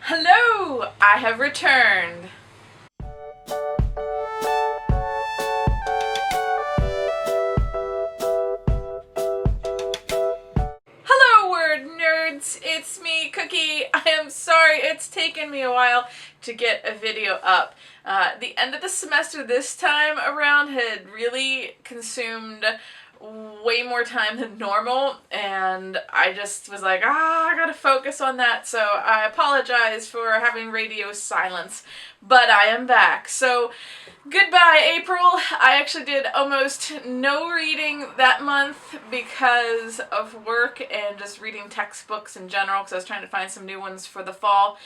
Hello! I have returned. Hello, word nerds! It's me, Cookie. I am sorry it's taken me a while to get a video up. The end of the semester this time around had really consumed way more time than normal, and I just was like, I gotta focus on that, so I apologize for having radio silence, but I am back. So goodbye, April. I actually did almost no reading that month because of work and just reading textbooks in general, because I was trying to find some new ones for the fall.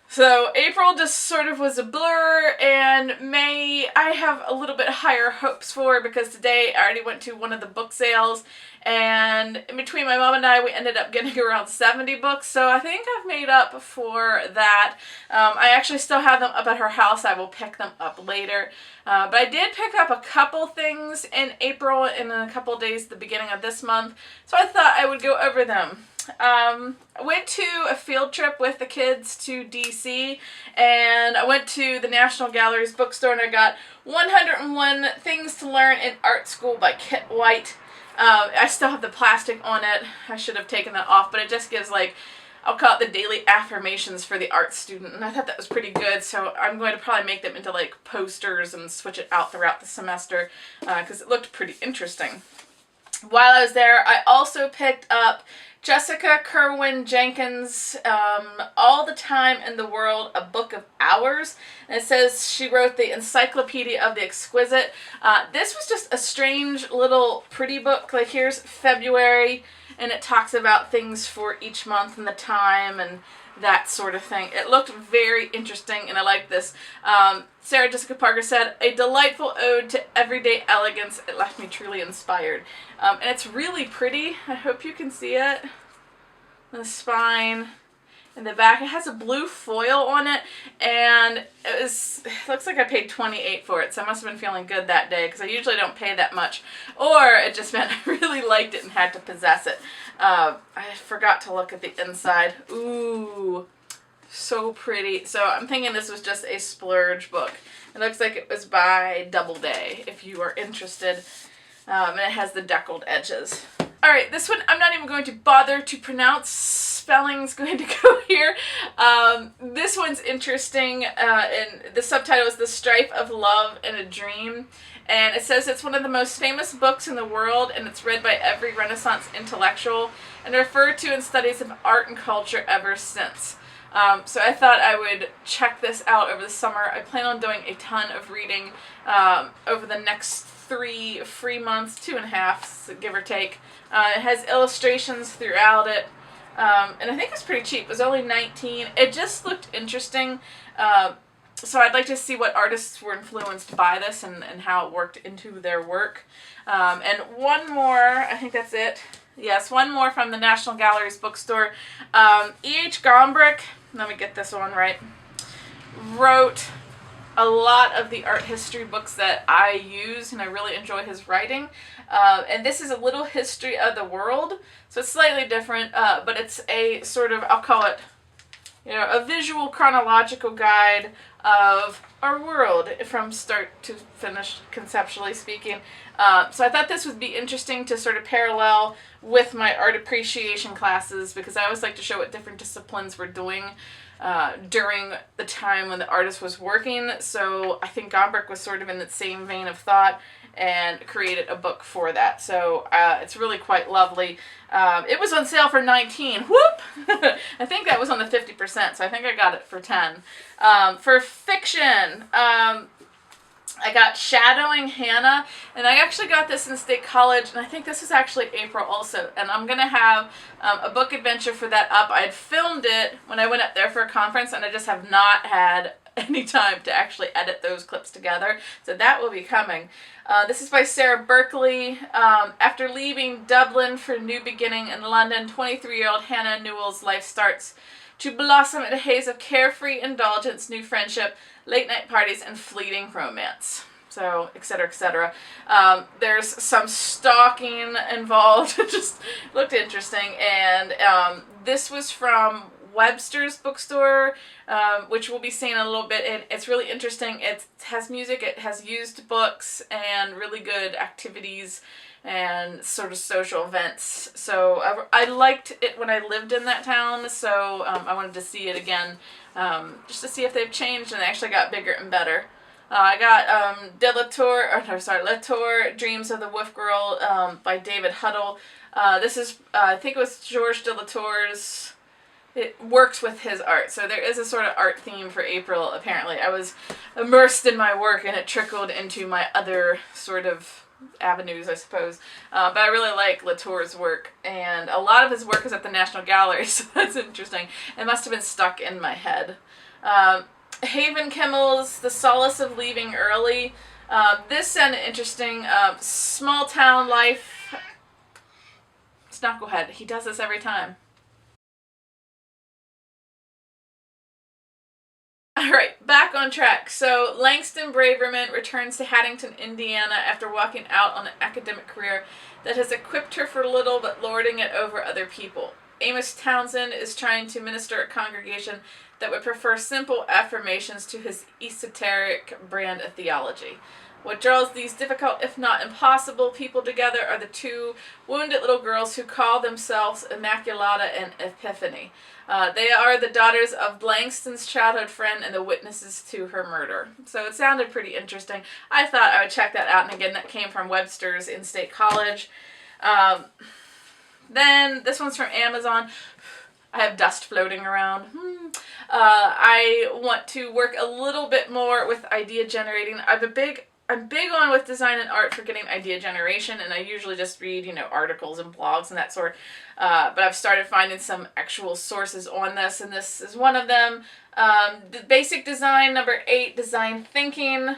So April just sort of was a blur, and May I have a little bit higher hopes for, because today I already went to one of the book sales, and in between my mom and I, we ended up getting around 70 books, so I think I've made up for that. I actually still have them up at her house. I will pick them up later. But I did pick up a couple things in April and in a couple days at the beginning of this month, so I thought I would go over them. I went to a field trip with the kids to DC, and I went to the National Gallery's bookstore, and I got 101 Things to Learn in Art School by Kit White. I still have the plastic on it. I should have taken that off, but it just gives, like, I'll call it the daily affirmations for the art student, and I thought that was pretty good, so I'm going to probably make them into, like, posters and switch it out throughout the semester, because it looked pretty interesting. While I was there, I also picked up Jessica Kerwin Jenkins' All the Time in the World, A Book of Hours. And it says she wrote the Encyclopedia of the Exquisite. This was just a strange little pretty book. Like, here's February, and it talks about things for each month and the time and that sort of thing. It looked very interesting, and I liked this. Sarah Jessica Parker said, "A delightful ode to everyday elegance. It left me truly inspired." And it's really pretty. I hope you can see it. The spine and the back. It has a blue foil on it, and it looks like I paid $28 for it, so I must have been feeling good that day, because I usually don't pay that much. Or it just meant I really liked it and had to possess it. I forgot to look at the inside. Ooh, so pretty. So I'm thinking this was just a splurge book. It looks like it was by Doubleday, if you are interested. And it has the deckled edges. Alright, this one I'm not even going to bother to pronounce. Spelling's going to go here. This one's interesting, and the subtitle is The Strife of Love and a Dream. And it says it's one of the most famous books in the world, and it's read by every Renaissance intellectual and referred to in studies of art and culture ever since. So I thought I would check this out over the summer. I plan on doing a ton of reading over the next 3 free months, 2.5, give or take. It has illustrations throughout it, and I think it's pretty cheap. It was only $19. It just looked interesting, so I'd like to see what artists were influenced by this and how it worked into their work. And one more, I think that's it. Yes, one more from the National Gallery's bookstore. E.H. Gombrich, let me get this one right, wrote a lot of the art history books that I use, and I really enjoy his writing. And this is a little history of the world, so it's slightly different, but it's a sort of, I'll call it, a visual chronological guide of our world from start to finish, conceptually speaking. So I thought this would be interesting to sort of parallel with my art appreciation classes, because I always like to show what different disciplines were doing during the time when the artist was working. So I think Gombrich was sort of in that same vein of thought and created a book for that. So it's really quite lovely. It was on sale for $19. Whoop! I think that was on the 50%, so I think I got it for $10. For fiction, I got Shadowing Hannah, and I actually got this in State College, and I think this is actually April also, and I'm going to have a book adventure for that up. I had filmed it when I went up there for a conference, and I just have not had any time to actually edit those clips together, so that will be coming. This is by Sarah Berkeley. After leaving Dublin for a new beginning in London, 23-year-old Hannah Newell's life starts to blossom in a haze of carefree indulgence, new friendship, late-night parties, and fleeting romance. So, etc., etc. There's some stalking involved. It just looked interesting. And this was from Webster's bookstore, which we'll be seeing a little bit. It's really interesting. It has music, it has used books, and really good activities and sort of social events. So I liked it when I lived in that town, so I wanted to see it again, just to see if they've changed and they actually got bigger and better. I got Latour, Dreams of the Wolf Girl by David Huddle. This is, I think it was George de Latour's. It works with his art, so there is a sort of art theme for April, apparently. I was immersed in my work and it trickled into my other sort of avenues, I suppose. But I really like Latour's work, and a lot of his work is at the National Gallery, so that's interesting. It must have been stuck in my head. Haven Kimmel's The Solace of Leaving Early. This sounded interesting. Small town life. It's knucklehead. He does this every time. Alright, back on track. So, Langston Braverman returns to Haddington, Indiana after walking out on an academic career that has equipped her for little but lording it over other people. Amos Townsend is trying to minister a congregation that would prefer simple affirmations to his esoteric brand of theology. What draws these difficult, if not impossible, people together are the two wounded little girls who call themselves Immaculata and Epiphany. They are the daughters of Langston's childhood friend and the witnesses to her murder. So it sounded pretty interesting. I thought I would check that out, and again, that came from Webster's in State College. Then this one's from Amazon. I have dust floating around. I want to work a little bit more with idea generating. I'm big on with design and art for getting idea generation, and I usually just read, articles and blogs and that sort. But I've started finding some actual sources on this, and this is one of them. Basic Design, number 8, Design Thinking.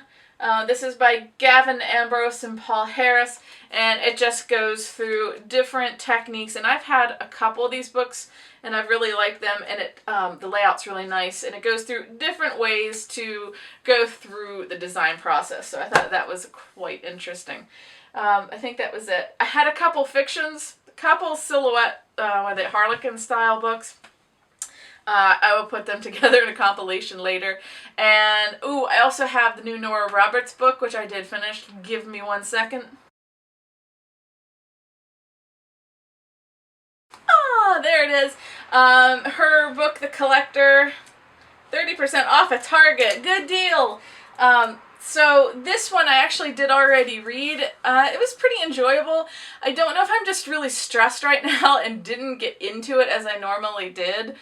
This is by Gavin Ambrose and Paul Harris, and it just goes through different techniques, and I've had a couple of these books, and I've really liked them, and the layout's really nice, and it goes through different ways to go through the design process, so I thought that was quite interesting. I think that was it. I had a couple fictions, a couple silhouette, Harlequin style books. I will put them together in a compilation later. And, I also have the new Nora Roberts book, which I did finish. Give me 1 second. Ah, there it is. Her book, The Collector, 30% off at Target. Good deal. So this one I actually did already read. It was pretty enjoyable. I don't know if I'm just really stressed right now and didn't get into it as I normally did.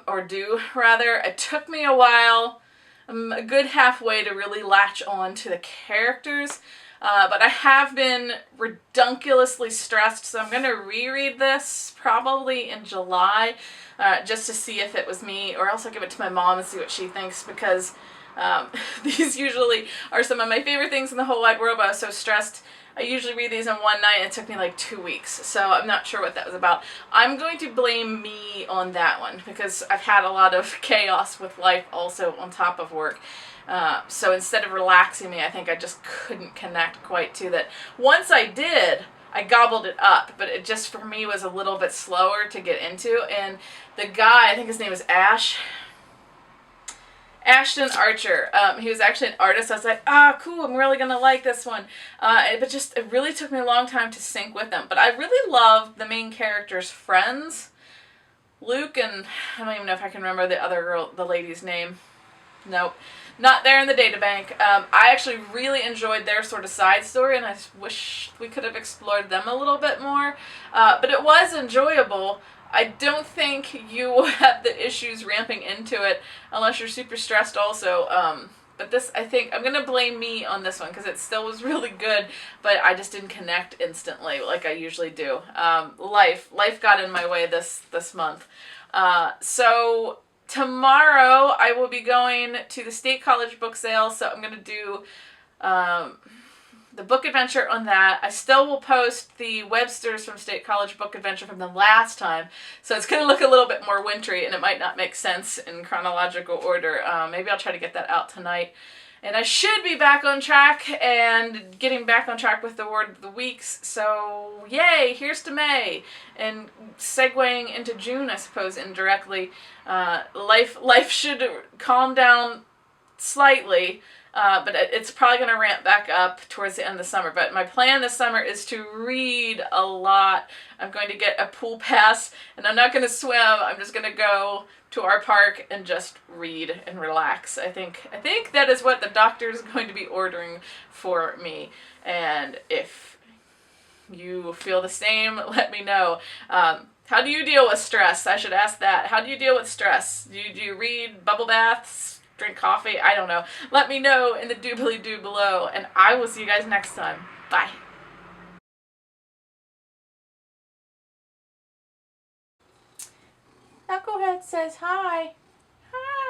Or do, rather. It took me a while, a good halfway to really latch on to the characters, but I have been redunculously stressed, so I'm going to reread this probably in July, just to see if it was me, or else I'll give it to my mom and see what she thinks, because these usually are some of my favorite things in the whole wide world, but I was so stressed. I usually read these in one night, and it took me like 2 weeks, so I'm not sure what that was about. I'm going to blame me on that one, because I've had a lot of chaos with life also on top of work. So instead of relaxing me, I think I just couldn't connect quite to that. Once I did, I gobbled it up, but it just for me was a little bit slower to get into, and the guy, I think his name is Ashton Archer. He was actually an artist. I was like, cool, I'm really going to like this one. But it really took me a long time to sync with them. But I really love the main character's friends. Luke and, I don't even know if I can remember the other girl, the lady's name. Nope. Not there in the databank. I actually really enjoyed their sort of side story, and I wish we could have explored them a little bit more. But it was enjoyable. I don't think you will have the issues ramping into it unless you're super stressed also. But this, I think, I'm going to blame me on this one because it still was really good, but I just didn't connect instantly like I usually do. Life got in my way this month. So tomorrow I will be going to the State College book sale, so I'm going to do the book adventure on that. I still will post the Webster's from State College book adventure from the last time, so it's going to look a little bit more wintry, and it might not make sense in chronological order. Maybe I'll try to get that out tonight. And I should be back on track and getting back on track with the word of the weeks. So yay, here's to May. And segueing into June, I suppose, indirectly, life should calm down slightly, but it's probably going to ramp back up towards the end of the summer. But my plan this summer is to read a lot. I'm going to get a pool pass, and I'm not going to swim. I'm just going to go to our park and just read and relax. I think that is what the doctor is going to be ordering for me. And if you feel the same, let me know. How do you deal with stress? I should ask that. How do you deal with stress? Do you read bubble baths? Drink coffee? I don't know. Let me know in the doobly-doo below, and I will see you guys next time. Bye. Knucklehead says hi. Hi.